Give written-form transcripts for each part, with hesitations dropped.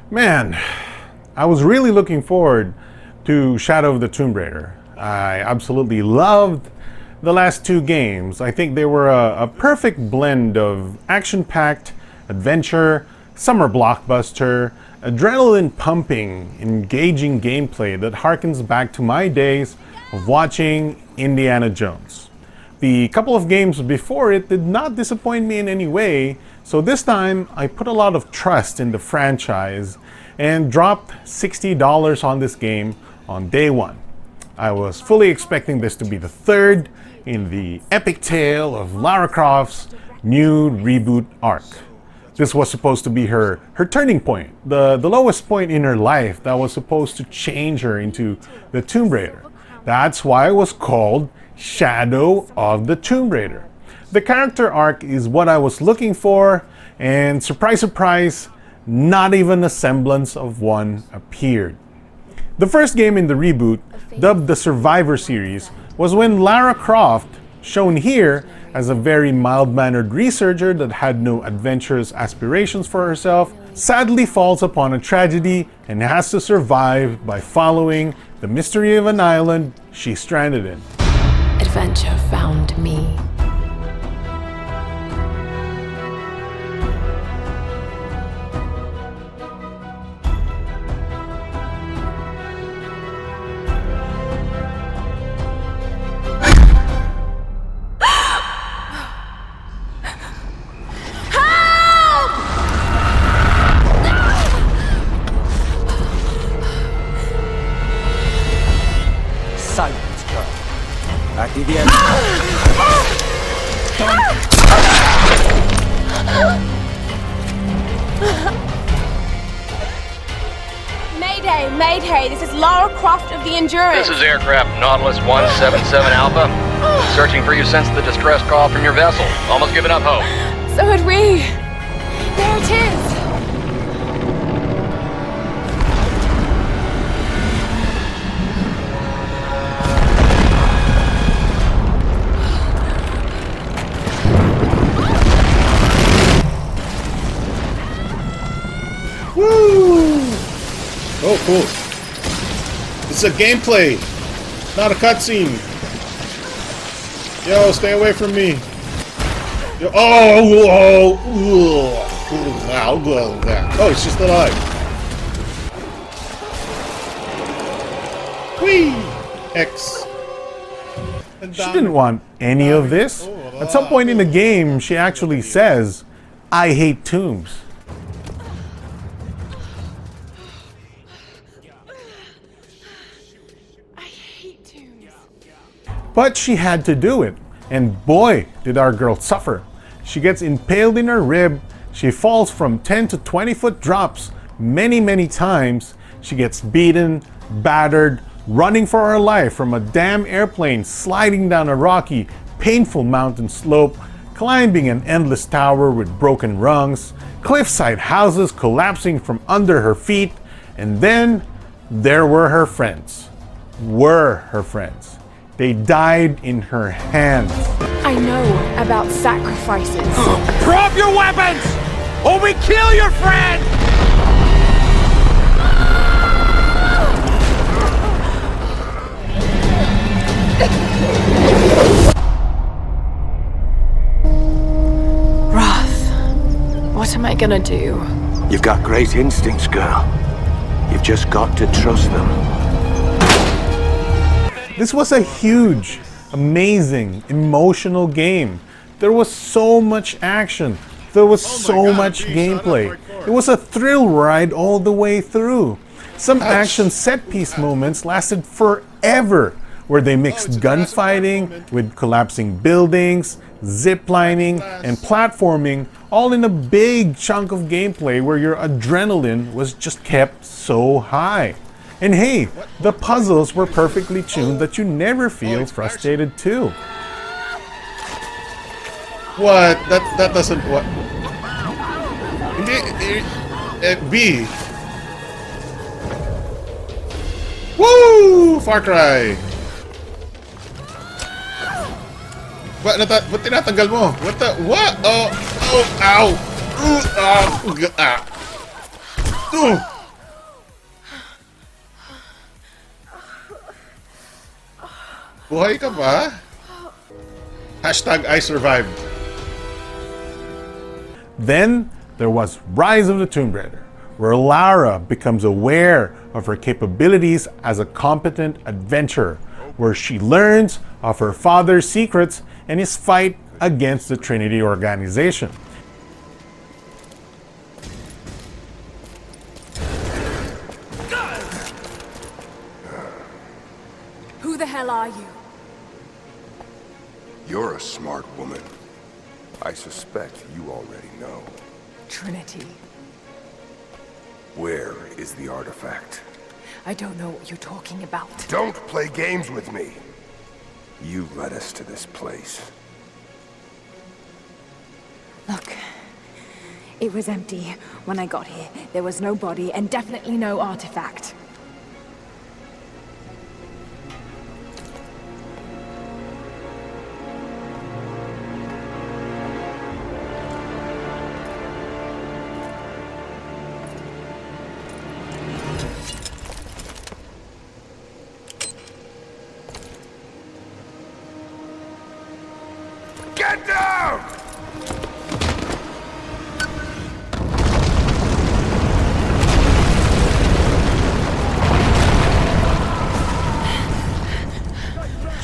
Man, I was really looking forward to Shadow of the Tomb Raider. I absolutely loved the last two games. I think they were a perfect blend of action-packed adventure, summer blockbuster, adrenaline pumping, engaging gameplay that harkens back to my days of watching Indiana Jones. The couple of games before it did not disappoint me in any way, so this time I put a lot of trust in the franchise and dropped $60 on this game on day one. I was fully expecting this to be the third in the epic tale of Lara Croft's new reboot arc. This was supposed to be her turning point, the lowest point in her life that was supposed to change her into the Tomb Raider. That's why it was called Shadow of the Tomb Raider. The character arc is what I was looking for, and surprise, surprise, not even a semblance of one appeared. The first game in the reboot, dubbed the Survivor series, was when Lara Croft, shown here as a very mild-mannered researcher that had no adventurous aspirations for herself, sadly falls upon a tragedy and has to survive by following the mystery of an island she's stranded in. Adventure found me. Silence, girl. Back to the end. Mayday, Mayday, this is Lara Croft of the Endurance. This is aircraft Nautilus 177 Alpha. Searching for you since the distress call from your vessel. Almost given up hope. So had we. There it is. Woo! Oh, cool. It's a gameplay, not a cutscene. Yo, stay away from me. Yo, oh, it's just alive. Whee! X. She didn't want any of this. At some point in the game, she actually says, "I hate tombs." But she had to do it, and boy, did our girl suffer. She gets impaled in her rib, she falls from 10 to 20-foot drops many times, she gets beaten, battered, running for her life from a damn airplane, sliding down a rocky, painful mountain slope, climbing an endless tower with broken rungs, cliffside houses collapsing from under her feet, and then there were her friends. They died in her hands. I know about sacrifices. Drop your weapons, or we kill your friend! Wrath. What am I gonna do? You've got great instincts, girl. You've just got to trust them. This was a huge, amazing, emotional game. There was so much action. There was so much gameplay. It was a thrill ride all the way through. Some action set-piece moments lasted forever, where they mixed gunfighting with collapsing buildings, ziplining, and platforming, all in a big chunk of gameplay where your adrenaline was just kept so high. And hey, the puzzles were perfectly tuned that you never feel frustrated too. What? That doesn't what? B. Woo! Far Cry. What tinatanggal mo? What the what? Oh, ow. Buhay ka ba? Hashtag I survived. Then there was Rise of the Tomb Raider, where Lara becomes aware of her capabilities as a competent adventurer, where she learns of her father's secrets and his fight against the Trinity organization. Who the hell are you? You're a smart woman. I suspect you already know. Trinity. Where is the artifact? I don't know what you're talking about. Don't play games with me. You led us to this place. Look, it was empty when I got here. There was no body and definitely no artifact. Get down!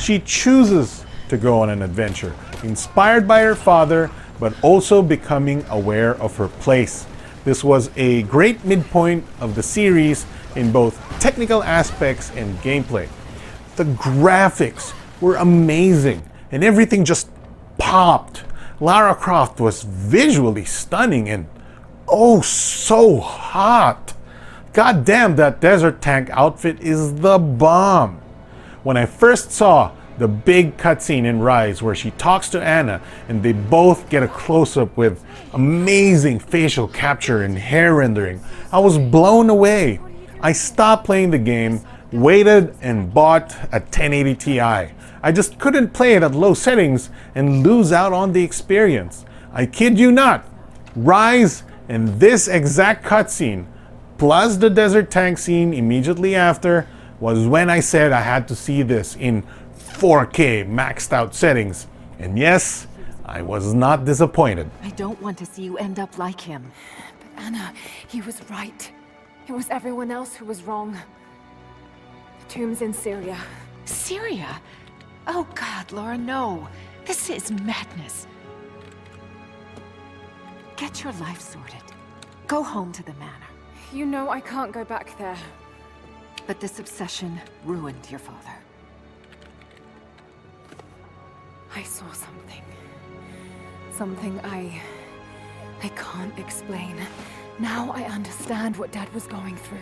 She chooses to go on an adventure, inspired by her father, but also becoming aware of her place. This was a great midpoint of the series in both technical aspects and gameplay. The graphics were amazing, and everything just popped. Lara Croft was visually stunning and oh so hot. God damn, that desert tank outfit is the bomb. When I first saw the big cutscene in Rise where she talks to Anna and they both get a close-up with amazing facial capture and hair rendering, I was blown away. I stopped playing the game, waited and bought a 1080 Ti. I just couldn't play it at low settings and lose out on the experience. I kid you not, Rise and this exact cutscene, plus the desert tank scene immediately after, was when I said I had to see this in 4K maxed out settings. And yes, I was not disappointed. I don't want to see you end up like him. But Anna, he was right. It was everyone else who was wrong. The tomb's in Syria. Syria? Oh God, Laura, no. This is madness. Get your life sorted. Go home to the manor. You know I can't go back there. But this obsession ruined your father. I saw something. Something I can't explain. Now I understand what Dad was going through.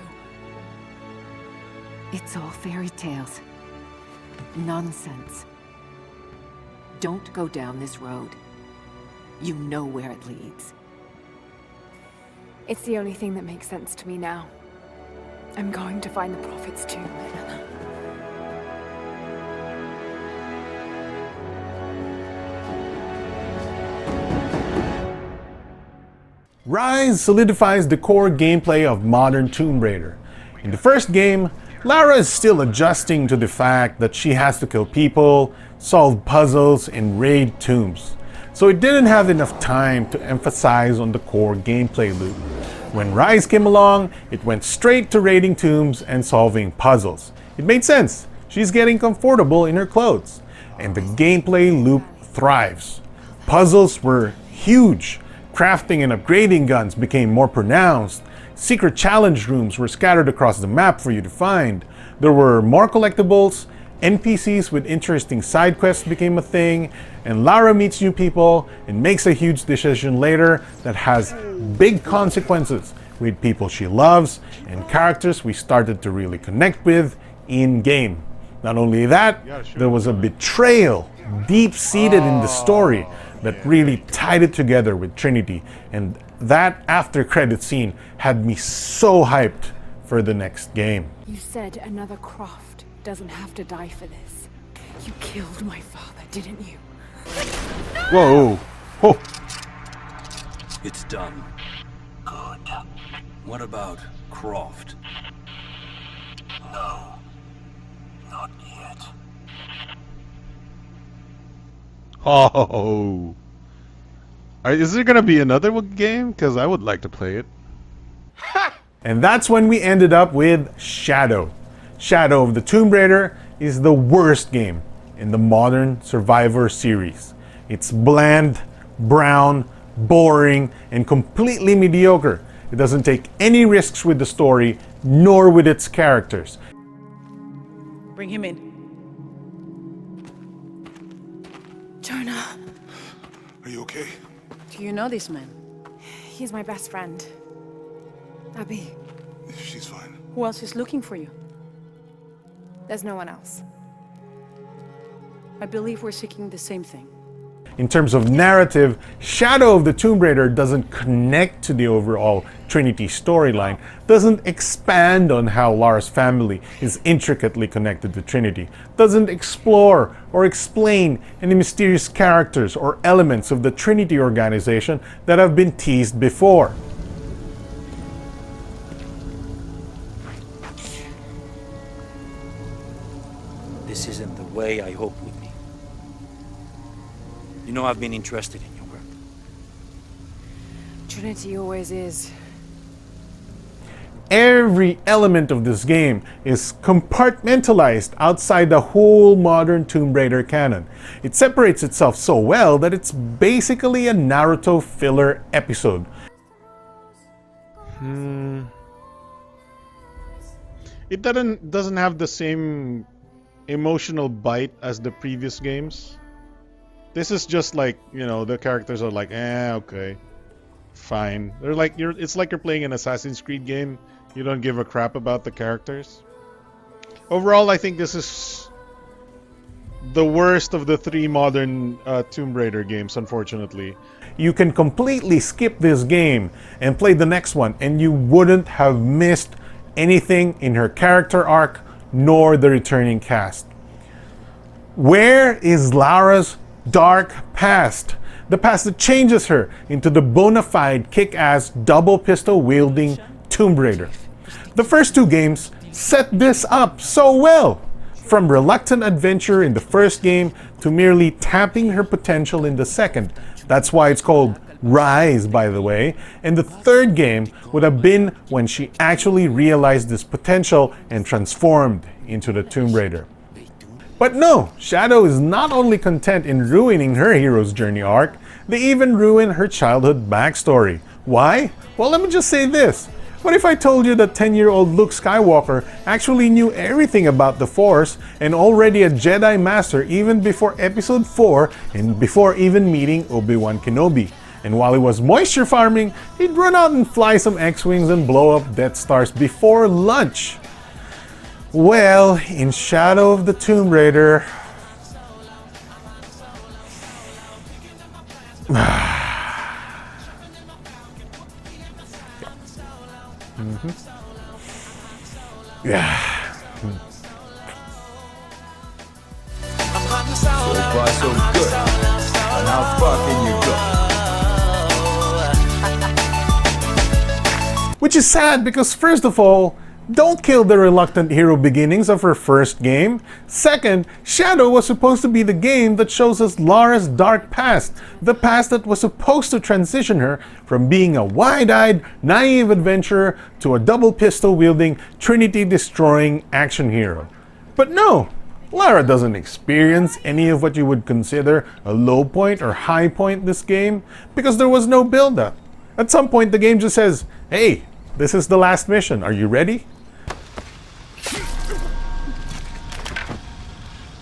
It's all fairy tales. Nonsense. Don't go down this road. You know where it leads. It's the only thing that makes sense to me now. I'm going to find the Prophet's tomb, Anna. Rise solidifies the core gameplay of modern Tomb Raider. In the first game, Lara is still adjusting to the fact that she has to kill people, solve puzzles, and raid tombs. So it didn't have enough time to emphasize on the core gameplay loop. When Rise came along, it went straight to raiding tombs and solving puzzles. It made sense. She's getting comfortable in her clothes. And the gameplay loop thrives. Puzzles were huge. Crafting and upgrading guns became more pronounced. Secret challenge rooms were scattered across the map for you to find. There were more collectibles, NPCs with interesting side quests became a thing, and Lara meets new people and makes a huge decision later that has big consequences with people she loves and characters we started to really connect with in-game. Not only that, there was a betrayal deep-seated in the story that really tied it together with Trinity, and that after-credit scene had me so hyped for the next game. You said another Croft doesn't have to die for this. You killed my father, didn't you? Whoa! Oh. It's done. Good. What about Croft? No. Not yet. Oh. Is there gonna be another game? Because I would like to play it. And that's when we ended up with Shadow. Shadow of the Tomb Raider is the worst game in the modern Survivor series. It's bland, brown, boring, and completely mediocre. It doesn't take any risks with the story, nor with its characters. Bring him in. Jonah, Are you okay? Do you know this man? he's my best friend. Abby, She's fine. Who else is looking for you? there's no one else. I believe we're seeking the same thing. In terms of narrative, Shadow of the Tomb Raider doesn't connect to the overall Trinity storyline, doesn't expand on how Lara's family is intricately connected to Trinity, doesn't explore or explain any mysterious characters or elements of the Trinity organization that have been teased before. This isn't the way I hoped would be. You know I've been interested in your work. Trinity always is. Every element of this game is compartmentalized outside the whole modern Tomb Raider canon. It separates itself so well that it's basically a Naruto filler episode. It doesn't have the same emotional bite as the previous games. This is just like, you know, the characters are like, okay, fine. They're like it's like you're playing an Assassin's Creed game. You don't give a crap about the characters. Overall, I think this is the worst of the three modern Tomb Raider games, unfortunately. You can completely skip this game and play the next one, and you wouldn't have missed anything in her character arc, nor the returning cast. Where is Lara's dark past? The past that changes her into the bona fide kick-ass double pistol wielding Tomb Raider. The first two games set this up so well. From reluctant adventure in the first game to merely tapping her potential in the second. That's why it's called Rise, by the way. And the third game would have been when she actually realized this potential and transformed into the Tomb Raider. But no, Shadow is not only content in ruining her hero's journey arc, they even ruin her childhood backstory. Why? Well, let me just say this. What if I told you that 10-year-old Luke Skywalker actually knew everything about the Force and already a Jedi Master even before Episode 4 and before even meeting Obi-Wan Kenobi? And while he was moisture farming, he'd run out and fly some X-Wings and blow up Death Stars before lunch. Well, in Shadow of the Tomb Raider... Yeah. So far, so good. And how far can you go? Which is sad because, first of all, don't kill the reluctant hero beginnings of her first game. Second, Shadow was supposed to be the game that shows us Lara's dark past, the past that was supposed to transition her from being a wide-eyed, naive adventurer to a double pistol-wielding, Trinity-destroying action hero. But no, Lara doesn't experience any of what you would consider a low point or high point this game because there was no build-up. At some point, the game just says, hey, this is the last mission. Are you ready?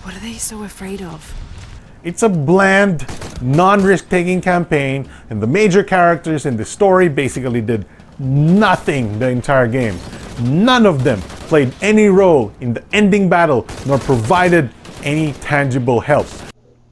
What are they so afraid of? It's a bland, non-risk-taking campaign, and the major characters in the story basically did nothing the entire game. None of them played any role in the ending battle, nor provided any tangible help.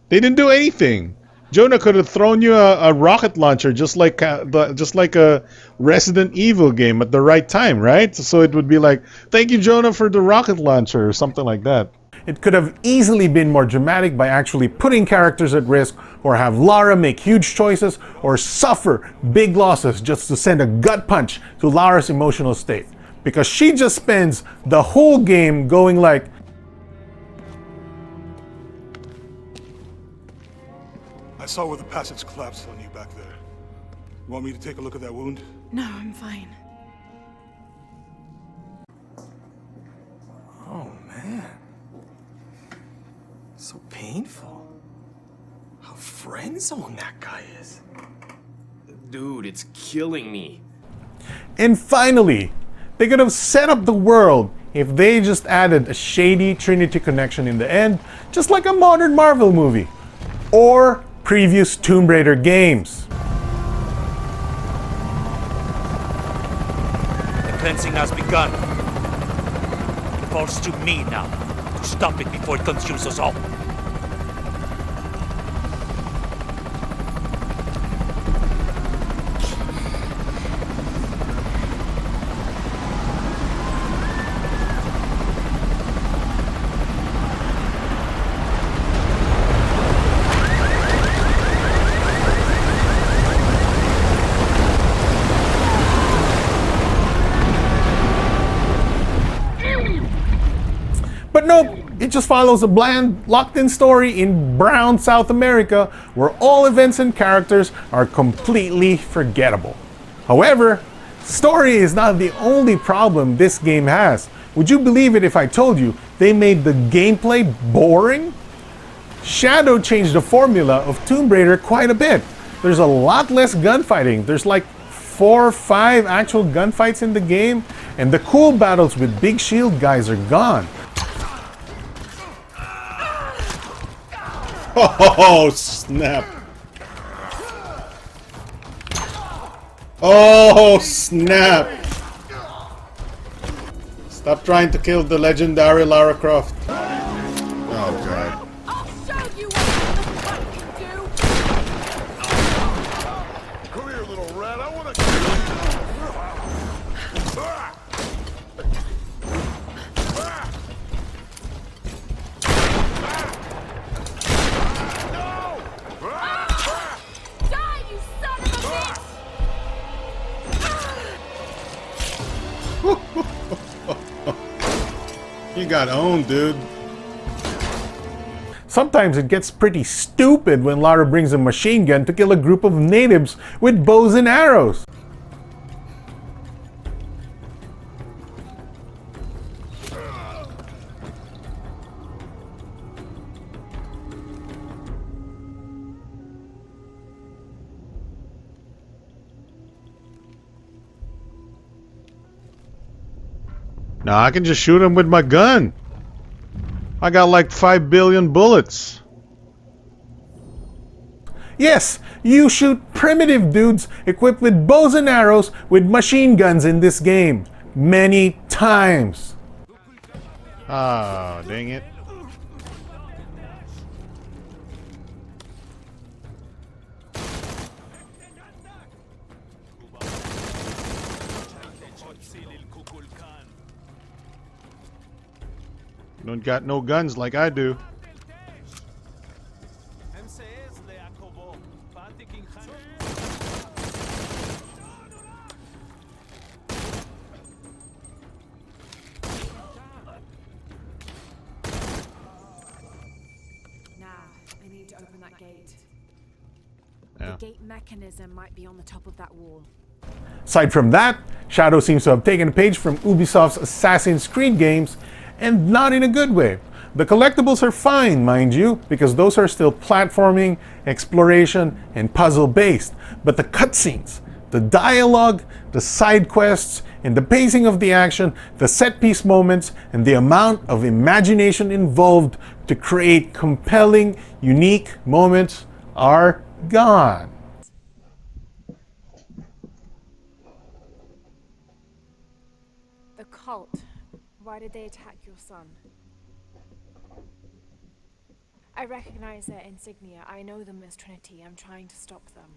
They didn't do anything. Jonah could have thrown you a rocket launcher just like a Resident Evil game at the right time, right? So it would be like, thank you, Jonah, for the rocket launcher or something like that. It could have easily been more dramatic by actually putting characters at risk, or have Lara make huge choices or suffer big losses just to send a gut punch to Lara's emotional state. Because she just spends the whole game going like, saw where the passage collapsed on you back there. You want me to take a look at that wound? No, I'm fine. Oh, man. So painful. How friend-zoned that guy is. Dude, it's killing me. And finally, they could have set up the world if they just added a shady Trinity connection in the end, just like a modern Marvel movie. Or previous Tomb Raider games. The cleansing has begun. It falls to me now to stop it before it consumes us all. But nope, it just follows a bland, locked-in story in brown South America where all events and characters are completely forgettable. However, story is not the only problem this game has. Would you believe it if I told you they made the gameplay boring? Shadow changed the formula of Tomb Raider quite a bit. There's a lot less gunfighting. There's like 4 or 5 actual gunfights in the game, and the cool battles with big shield guys are gone. Oh, snap. Oh, snap. Stop trying to kill the legendary Lara Croft. Oh, God. I'll show you what you can do. Come here, little rat. I want to kill you. Die, you son of a bitch! You got owned, dude. Sometimes it gets pretty stupid when Lara brings a machine gun to kill a group of natives with bows and arrows. Now I can just shoot him with my gun. I got like 5 billion bullets. Yes, you shoot primitive dudes equipped with bows and arrows with machine guns in this game. Many times. Ah, dang it. You don't got no guns like I do. I need to open that gate. Yeah. The gate mechanism might be on the top of that wall. Aside from that, Shadow seems to have taken a page from Ubisoft's Assassin's Creed games, and not in a good way. The collectibles are fine, mind you, because those are still platforming, exploration, and puzzle-based. But the cutscenes, the dialogue, the side quests, and the pacing of the action, the set-piece moments, and the amount of imagination involved to create compelling, unique moments are gone. The cult. Why did they attack your son? I recognize their insignia. I know them as Trinity. I'm trying to stop them.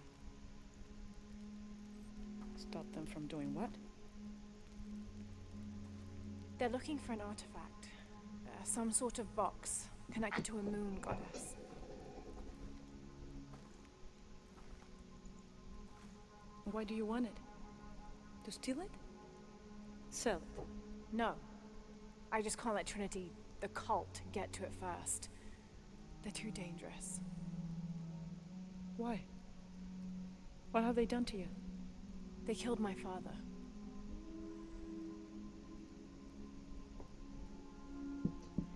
Stop them from doing what? They're looking for an artifact. Some sort of box connected to a moon goddess. Why do you want it? To steal it? Sell it? No. I just can't let Trinity, the cult, get to it first. They're too dangerous. Why? What have they done to you? They killed my father.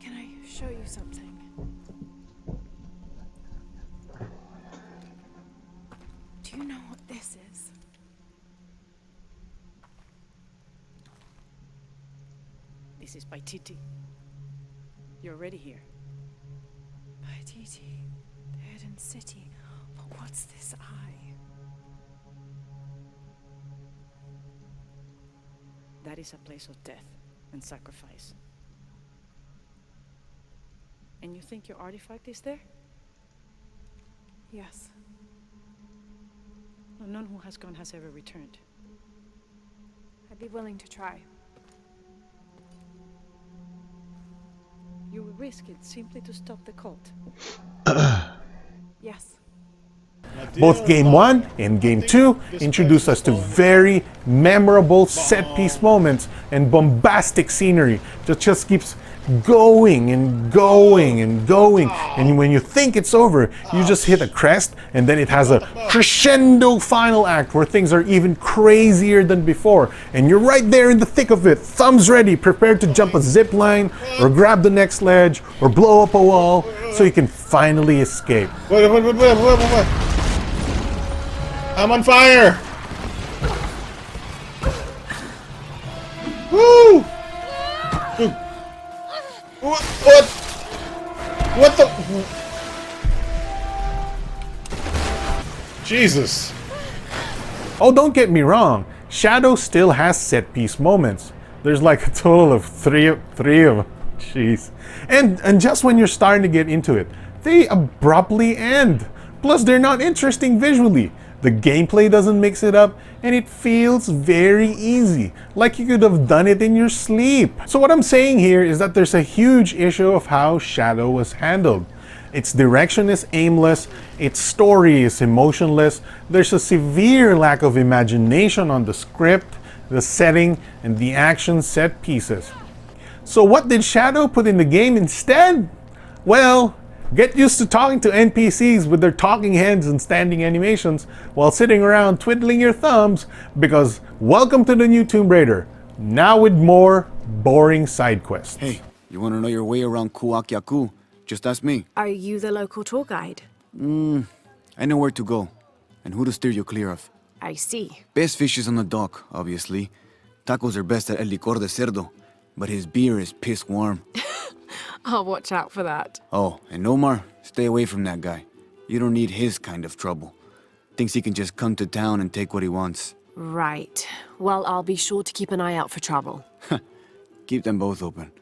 Can I show you something? Do you know what this is? This is Paititi. You're already here. Paititi, the hidden city. But what's this eye? That is a place of death and sacrifice. And you think your artifact is there? Yes. No, none who has gone has ever returned. I'd be willing to try. You would risk it simply to stop the cult. Yes. Both Game 1 and Game 2 introduce us to very memorable set-piece moments and bombastic scenery that just keeps going and going and going. And when you think it's over, you just hit a crest, and then it has a crescendo final act where things are even crazier than before. And you're right there in the thick of it, thumbs ready, prepared to jump a zip line or grab the next ledge or blow up a wall so you can finally escape. Wait. I'm on fire! Woo! What the? Jesus. Oh, don't get me wrong. Shadow still has set-piece moments. There's like a total of three of them. Jeez. And just when you're starting to get into it, they abruptly end. Plus, they're not interesting visually. The gameplay doesn't mix it up, and it feels very easy, like you could have done it in your sleep. So what I'm saying here is that there's a huge issue of how Shadow was handled. Its direction is aimless, its story is emotionless, there's a severe lack of imagination on the script, the setting, and the action set pieces. So what did Shadow put in the game instead? Well, get used to talking to NPCs with their talking heads and standing animations while sitting around twiddling your thumbs, because welcome to the new Tomb Raider, now with more boring side quests. Hey, you want to know your way around Kuakyaku? Just ask me. Are you the local tour guide? I know where to go and who to steer you clear of. I see. Best fish is on the dock, obviously. Tacos are best at El Licor de Cerdo, but his beer is piss warm. I'll watch out for that. Oh, and Omar, stay away from that guy. You don't need his kind of trouble. Thinks he can just come to town and take what he wants. Right. Well, I'll be sure to keep an eye out for trouble. Keep them both open.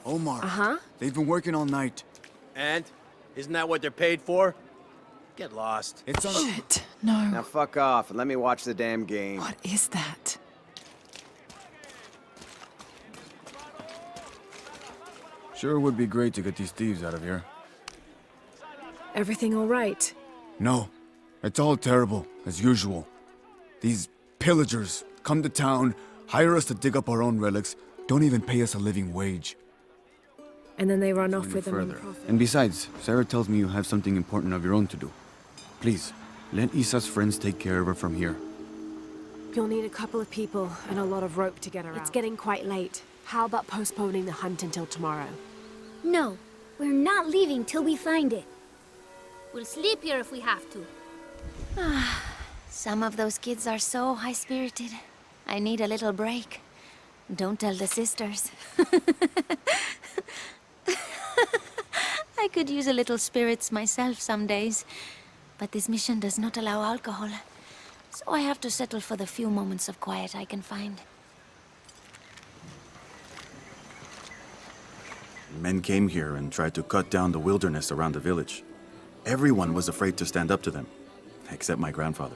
Omar. They've been working all night. And? Isn't that what they're paid for? Get lost. It's on. Shit, no. Now fuck off and let me watch the damn game. What is that? Sure would be great to get these thieves out of here. Everything all right? No, it's all terrible, as usual. These pillagers come to town, hire us to dig up our own relics, don't even pay us a living wage. And then they run off with them and Further. profit. And besides, Sarah tells me you have something important of your own to do. Please, let Isa's friends take care of her from here. You'll need a couple of people and a lot of rope to get her out. It's getting quite late. How about postponing the hunt until tomorrow? No, we're not leaving till we find it. We'll sleep here if we have to. Some of those kids are so high-spirited. I need a little break. Don't tell the sisters. I could use a little spirits myself some days, but this mission does not allow alcohol, so I have to settle for the few moments of quiet I can find. Men came here and tried to cut down the wilderness around the village. Everyone was afraid to stand up to them, except my grandfather.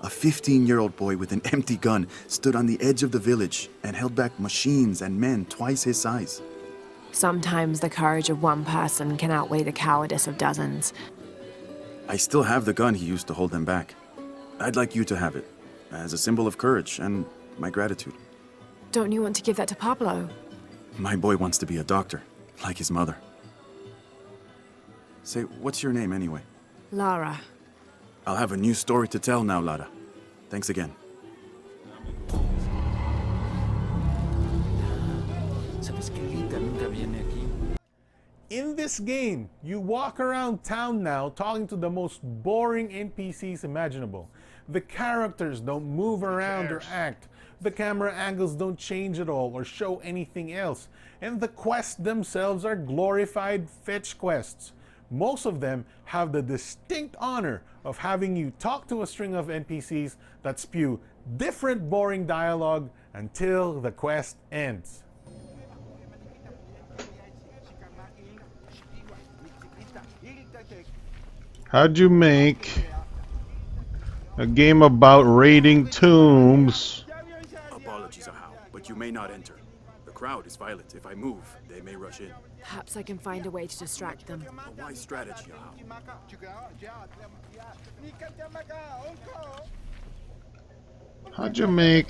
A 15-year-old boy with an empty gun stood on the edge of the village and held back machines and men twice his size. Sometimes the courage of one person can outweigh the cowardice of dozens. I still have the gun he used to hold them back. I'd like you to have it, as a symbol of courage and my gratitude. Don't you want to give that to Pablo? My boy wants to be a doctor, like his mother. Say, what's your name anyway? Lara. I'll have a new story to tell now, Lara. Thanks again. In this game, you walk around town now talking to the most boring NPCs imaginable. The characters don't move around or act. The camera angles don't change at all or show anything else. And the quests themselves are glorified fetch quests. Most of them have the distinct honor of having you talk to a string of NPCs that spew different boring dialogue until the quest ends. How'd you make a game about raiding tombs? Apologies, Ahau, but you may not enter. The crowd is violent. If I move, they may rush in. Perhaps I can find a way to distract them. A wise strategy, Ahau. How'd you make...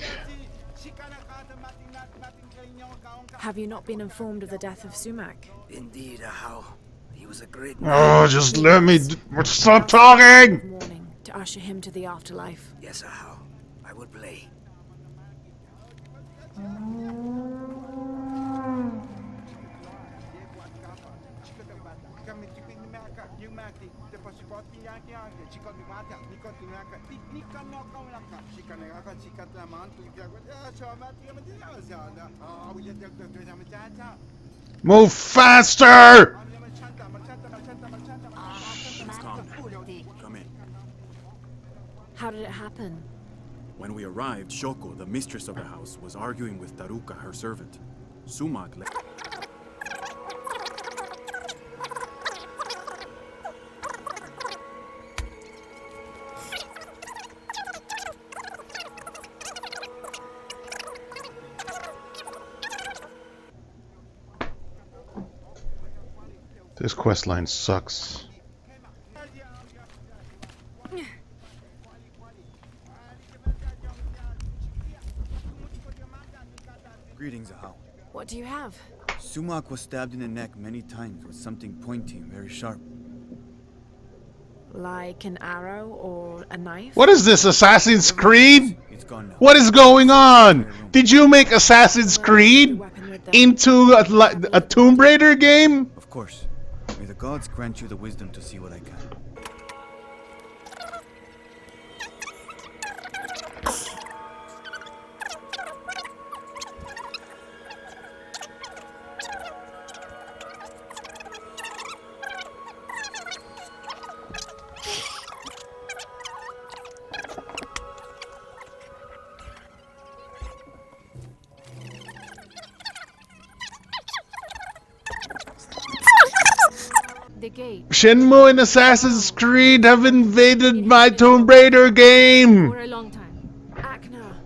Have you not been informed of the death of Sumac? Indeed, Ahau. He was a great Oh, just let me... Stop talking! Morning to usher him to the afterlife. Yes, Ahau. I would play. Move faster! Come in. How did it happen? When we arrived, Shoko, the mistress of the house, was arguing with Taruka, her servant. Sumac left. This questline sucks. Greetings, Ahau. What do you have? Sumac was stabbed in the neck many times with something pointy and very sharp. Like an arrow or a knife? What is this, Assassin's Creed? It's gone now. What is going on? Did you make Assassin's Creed into a Tomb Raider game? Of course. May the gods grant you the wisdom to see what I can. The gate. Shenmue and Assassin's Creed have invaded my Tomb Raider game! For a long time. Akna.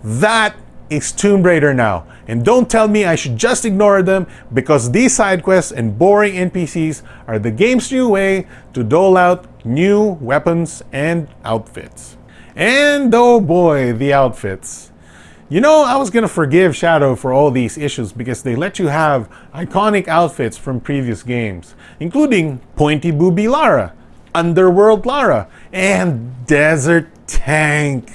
That is Tomb Raider now. And don't tell me I should just ignore them because these side quests and boring NPCs are the game's new way to dole out new weapons and outfits. And oh boy, the outfits. You know, I was gonna forgive Shadow for all these issues because they let you have iconic outfits from previous games, including Pointy Booby Lara, Underworld Lara, and Desert Tank.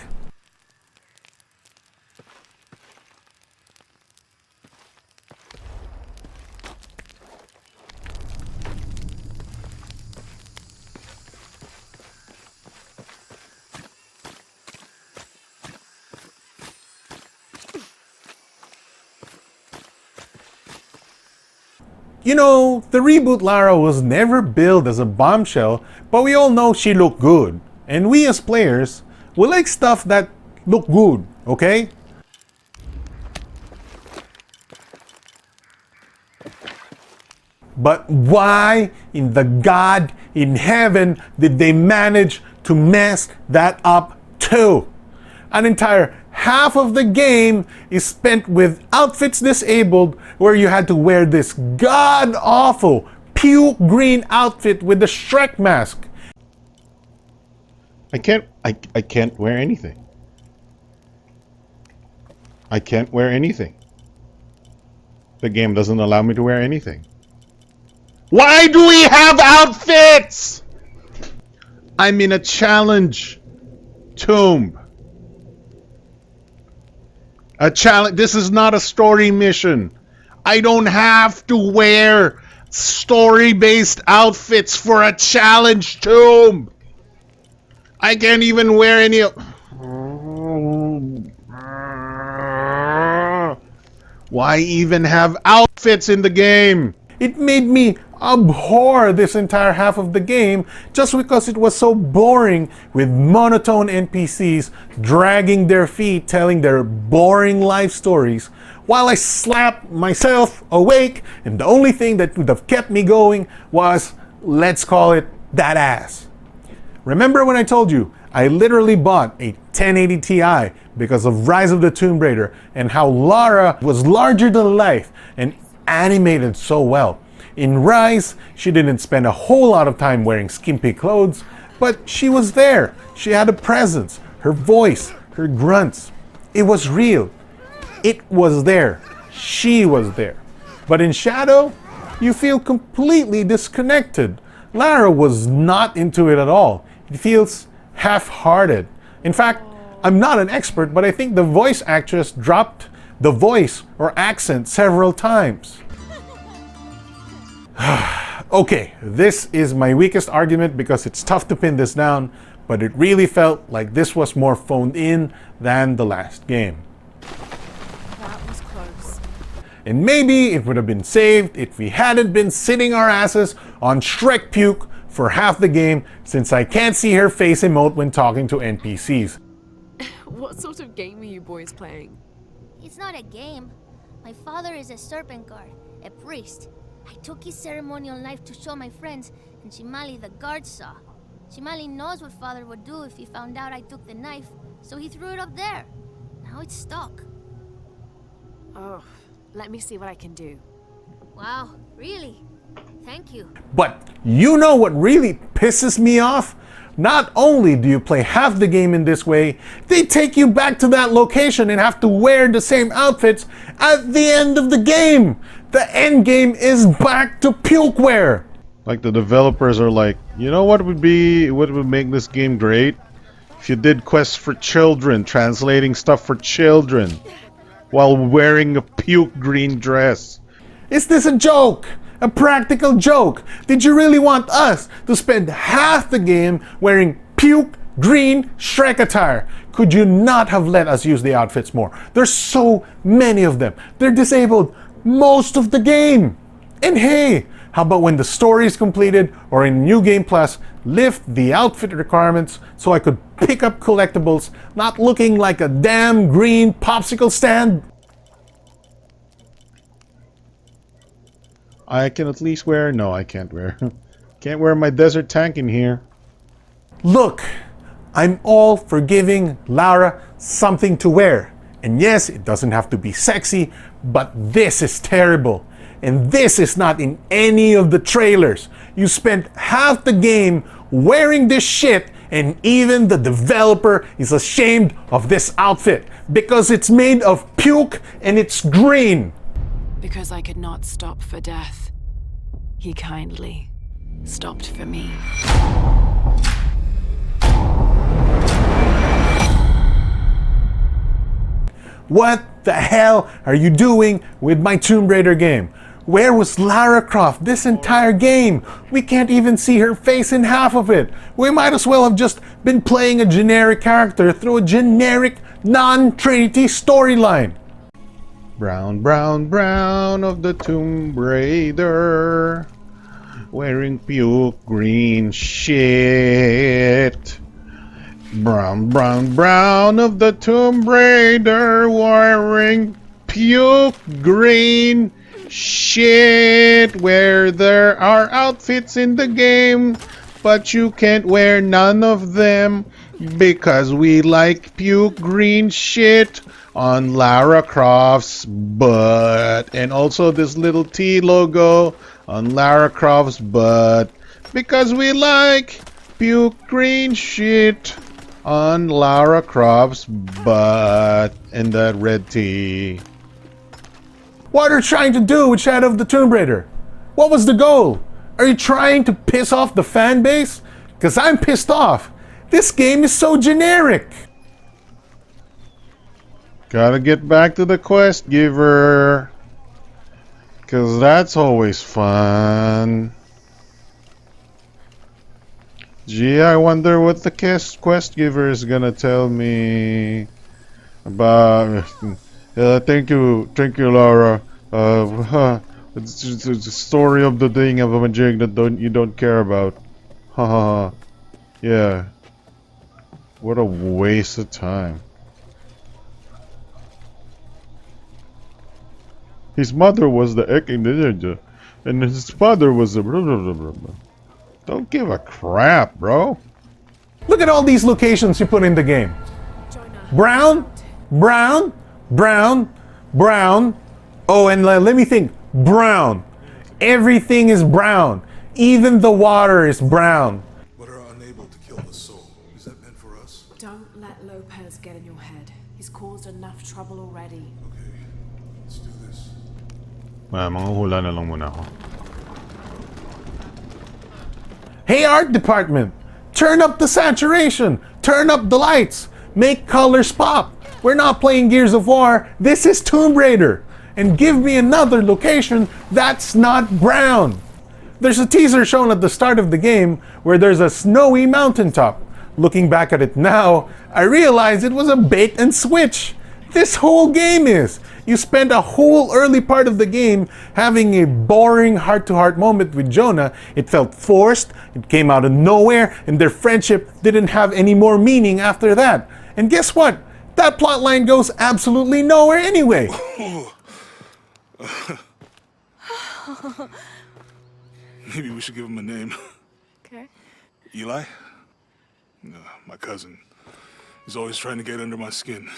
You know, the reboot Lara was never billed as a bombshell, but we all know she looked good. And we as players, we like stuff that look good, okay? But why in the God in heaven did they manage to mess that up too? An entire half of the game is spent with outfits disabled where you had to wear this god-awful puke green outfit with the Shrek mask. I can't wear anything. I can't wear anything. The game doesn't allow me to wear anything. Why do we have outfits? I'm in a challenge tomb. A challenge. This is not a story mission. I don't have to wear story-based outfits for a challenge tomb. I can't even wear any. Why even have outfits in the game? It made me abhor this entire half of the game just because it was so boring, with monotone NPCs dragging their feet telling their boring life stories while I slapped myself awake, and the only thing that would have kept me going was, let's call it, that ass. Remember when I told you I literally bought a 1080 Ti because of Rise of the Tomb Raider and how Lara was larger than life and animated so well? In Rise, she didn't spend a whole lot of time wearing skimpy clothes, but she was there. She had a presence, her voice, her grunts. It was real. It was there. She was there. But in Shadow, you feel completely disconnected. Lara was not into it at all. It feels half-hearted. In fact, I'm not an expert, but I think the voice actress dropped the voice or accent several times. Okay, this is my weakest argument because it's tough to pin this down, but it really felt like this was more phoned in than the last game. That was close. And maybe it would have been saved if we hadn't been sitting our asses on Shrek Puke for half the game, since I can't see her face emote when talking to NPCs. What sort of game are you boys playing? It's not a game. My father is a serpent guard, a priest. I took his ceremonial knife to show my friends, and Shimali the guard saw. Shimali knows what father would do if he found out I took the knife, so he threw it up there. Now it's stuck. Oh, let me see what I can do. Wow, really? Thank you. But you know what really pisses me off? Not only do you play half the game in this way, they take you back to that location and have to wear the same outfits at the end of the game. The end game is back to puke wear. Like the developers are like, you know what would make this game great? If you did quests for children, translating stuff for children, while wearing a puke green dress. Is this a joke? A practical joke? Did you really want us to spend half the game wearing puke green Shrek attire? Could you not have let us use the outfits more? There's so many of them. They're disabled most of the game. And hey, how about when the story is completed or in New Game Plus, lift the outfit requirements so I could pick up collectibles, not looking like a damn green popsicle stand? I can at least wear... No, I can't wear. Can't wear my desert tank in here. Look, I'm all for giving Lara something to wear. And yes, it doesn't have to be sexy, but this is terrible. And this is not in any of the trailers. You spent half the game wearing this shit, and even the developer is ashamed of this outfit because it's made of puke and it's green. Because I could not stop for death, he kindly stopped for me. What the hell are you doing with my Tomb Raider game? Where was Lara Croft this entire game? We can't even see her face in half of it. We might as well have just been playing a generic character through a generic non-Trinity storyline. Brown, brown, brown of the Tomb Raider, wearing puke green shit. Brown, brown, brown of the Tomb Raider, wearing puke green shit. Where there are outfits in the game, but you can't wear none of them because we like puke green shit on Lara Croft's butt, and also this little T logo on Lara Croft's butt because we like puke green shit on Lara Croft's butt in that red tee. What are you trying to do with Shadow of the Tomb Raider? What was the goal? Are you trying to piss off the fan base? Because I'm pissed off. This game is so generic. Gotta get back to the quest giver. Because that's always fun. Gee, I wonder what the quest giver is gonna tell me about. Thank you, Laura. It's just a story of the thing of a magic that you don't care about. Haha. Yeah. What a waste of time. His mother was the Eking Ninja, and his father was the blah blah blah blah blah. Don't give a crap, bro. Look at all these locations you put in the game. Brown, brown, brown, brown. Oh, and let me think. Brown. Everything is brown. Even the water is brown. But are unable to kill the soul. Is that meant for us? Don't let Lopez get in your head. He's caused enough trouble already. Okay, let's do this. Manguhula na lang muna ako. Hey, art department! Turn up the saturation! Turn up the lights! Make colors pop! We're not playing Gears of War, this is Tomb Raider! And give me another location that's not brown! There's a teaser shown at the start of the game where there's a snowy mountaintop. Looking back at it now, I realize it was a bait and switch! This whole game is! You spent a whole early part of the game having a boring heart-to-heart moment with Jonah. It felt forced, it came out of nowhere, and their friendship didn't have any more meaning after that. And guess what? That plotline goes absolutely nowhere anyway. Maybe we should give him a name. Okay. Eli? No, my cousin. He's always trying to get under my skin.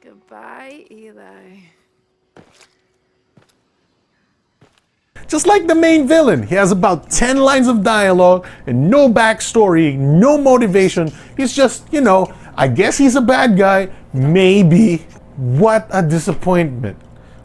Goodbye, Eli. Just like the main villain, he has about 10 lines of dialogue and no backstory, no motivation. He's just, you know, I guess he's a bad guy, maybe. What a disappointment.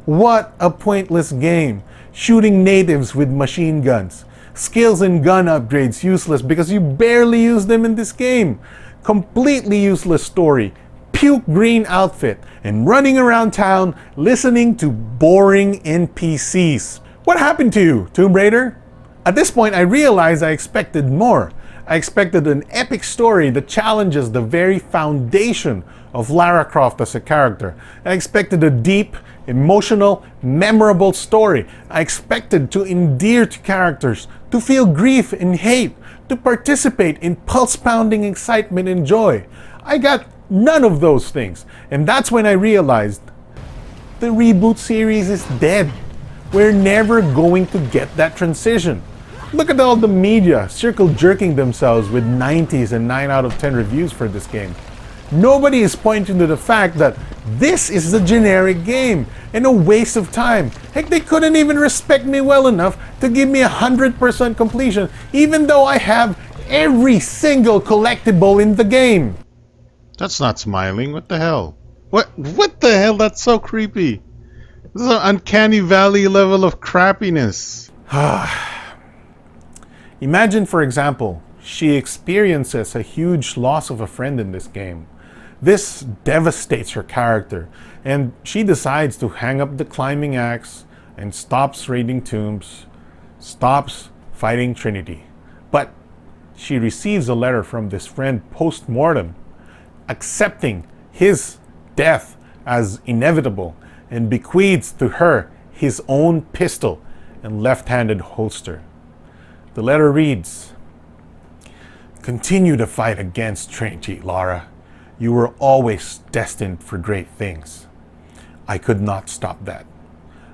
What a pointless game. Shooting natives with machine guns. Skills and gun upgrades useless because you barely use them in this game. Completely useless story. Puke green outfit and running around town listening to boring NPCs. What happened to you, Tomb Raider? At this point, I realized I expected more. I expected an epic story that challenges the very foundation of Lara Croft as a character. I expected a deep, emotional, memorable story. I expected to endear to characters, to feel grief and hate, to participate in pulse-pounding excitement and joy. I got none of those things. And that's when I realized the reboot series is dead. We're never going to get that transition. Look at all the media circle-jerking themselves with 90s and 9 out of 10 reviews for this game. Nobody is pointing to the fact that this is a generic game and a waste of time. Heck, they couldn't even respect me well enough to give me 100% completion, even though I have every single collectible in the game. That's not smiling. What the hell? What the hell? That's so creepy. This is an uncanny valley level of crappiness. Imagine, for example, she experiences a huge loss of a friend in this game. This devastates her character, and she decides to hang up the climbing axe and stops raiding tombs, stops fighting Trinity. But she receives a letter from this friend post-mortem, accepting his death as inevitable, and bequeaths to her his own pistol and left-handed holster. The letter reads, "Continue to fight against Trinity, Lara. You were always destined for great things. I could not stop that.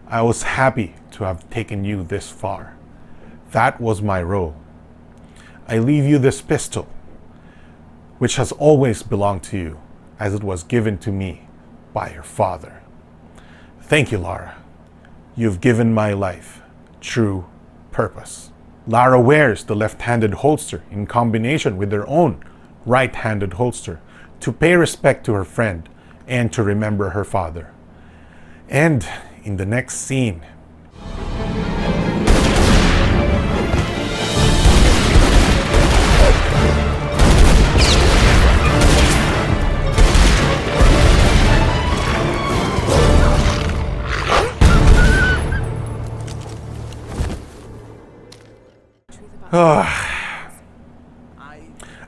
I was happy to have taken you this far. That was my role. I leave you this pistol, which has always belonged to you, as it was given to me by your father. Thank you, Lara. You've given my life true purpose." Lara wears the left-handed holster in combination with her own right-handed holster, to pay respect to her friend, and to remember her father. And in the next scene,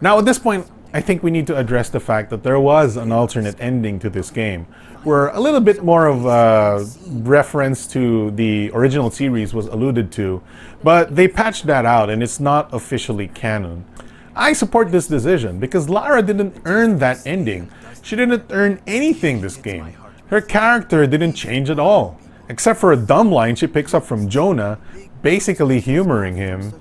now at this point, I think we need to address the fact that there was an alternate ending to this game, where a little bit more of a reference to the original series was alluded to, but they patched that out and it's not officially canon. I support this decision because Lara didn't earn that ending. She didn't earn anything this game. Her character didn't change at all, except for a dumb line she picks up from Jonah, basically humoring him.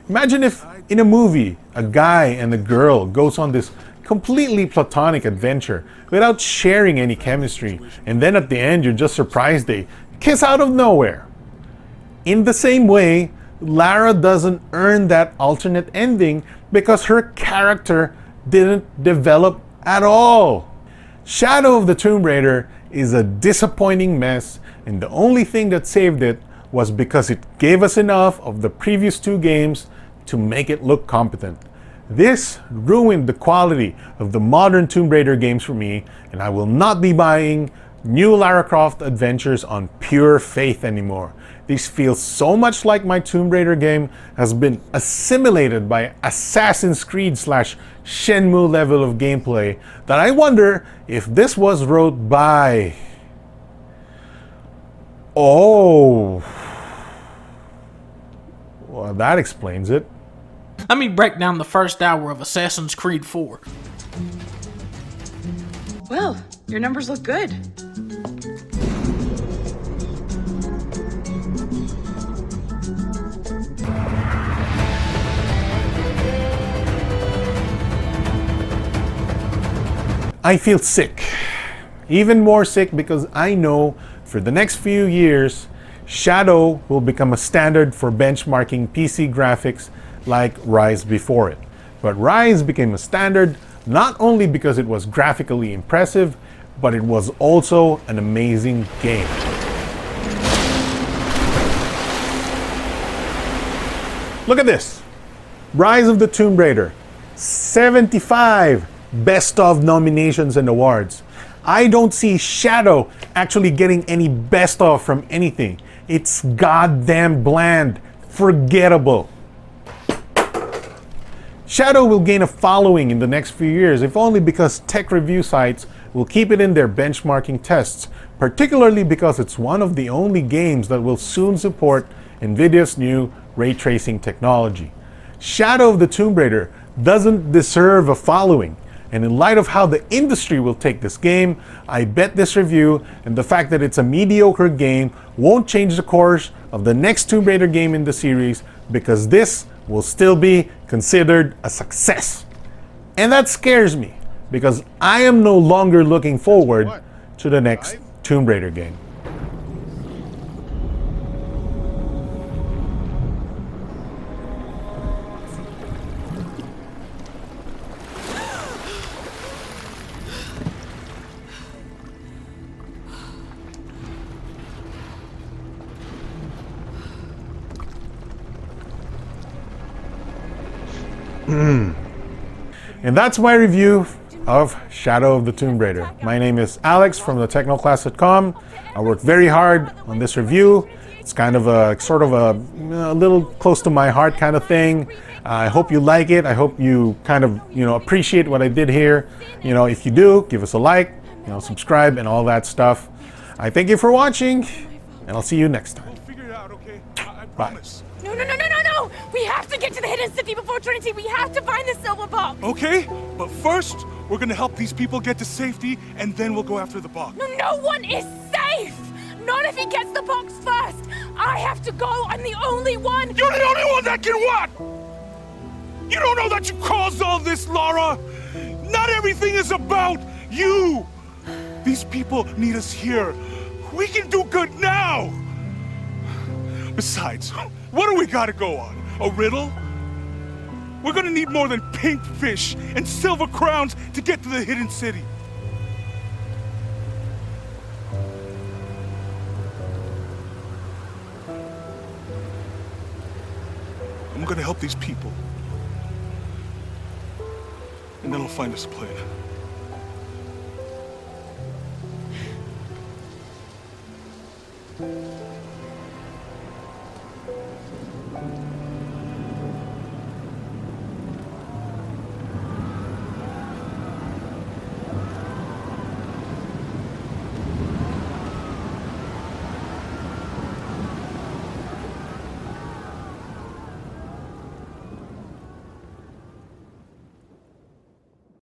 Imagine if, in a movie, a guy and a girl goes on this completely platonic adventure without sharing any chemistry, and then at the end you're just surprised they kiss out of nowhere. In the same way, Lara doesn't earn that alternate ending because her character didn't develop at all. Shadow of the Tomb Raider is a disappointing mess, and the only thing that saved it was because it gave us enough of the previous two games to make it look competent. This ruined the quality of the modern Tomb Raider games for me, and I will not be buying new Lara Croft adventures on pure faith anymore. These feel so much like my Tomb Raider game has been assimilated by Assassin's Creed / Shenmue level of gameplay that I wonder if this was wrote by... Oh... Well, that explains it. Let me break down the first hour of Assassin's Creed 4. Well, your numbers look good. I feel sick. Even more sick because I know for the next few years, Shadow will become a standard for benchmarking PC graphics like Rise before it. But Rise became a standard not only because it was graphically impressive, but it was also an amazing game. Look at this. Rise of the Tomb Raider. 75 Best of nominations and awards. I don't see Shadow actually getting any best of from anything. It's goddamn bland. Forgettable. Shadow will gain a following in the next few years, if only because tech review sites will keep it in their benchmarking tests, particularly because it's one of the only games that will soon support NVIDIA's new ray tracing technology. Shadow of the Tomb Raider doesn't deserve a following, and in light of how the industry will take this game, I bet this review and the fact that it's a mediocre game won't change the course of the next Tomb Raider game in the series, because this will still be considered a success. And that scares me, because I am no longer looking forward to the next Tomb Raider game. And that's my review of Shadow of the Tomb Raider. My name is Alex from thetechnoclass.com. I worked very hard on this review. It's kind of a sort of a little close to my heart kind of thing. I hope you like it. I hope you kind of appreciate what I did here. If you do, give us a like, subscribe and all that stuff. I thank you for watching, and I'll see you next time. Bye. No! We have to get to the hidden city before Trinity. We have to find the silver box. Okay, but first, we're gonna help these people get to safety, and then we'll go after the box. No one is safe! Not if he gets the box first! I have to go! I'm the only one! You're the only one that can what? You don't know that you caused all this, Lara! Not everything is about you! These people need us here. We can do good now! Besides, what do we gotta go on? A riddle? We're gonna need more than pink fish and silver crowns to get to the hidden city. I'm gonna help these people. And then I'll find us a plane.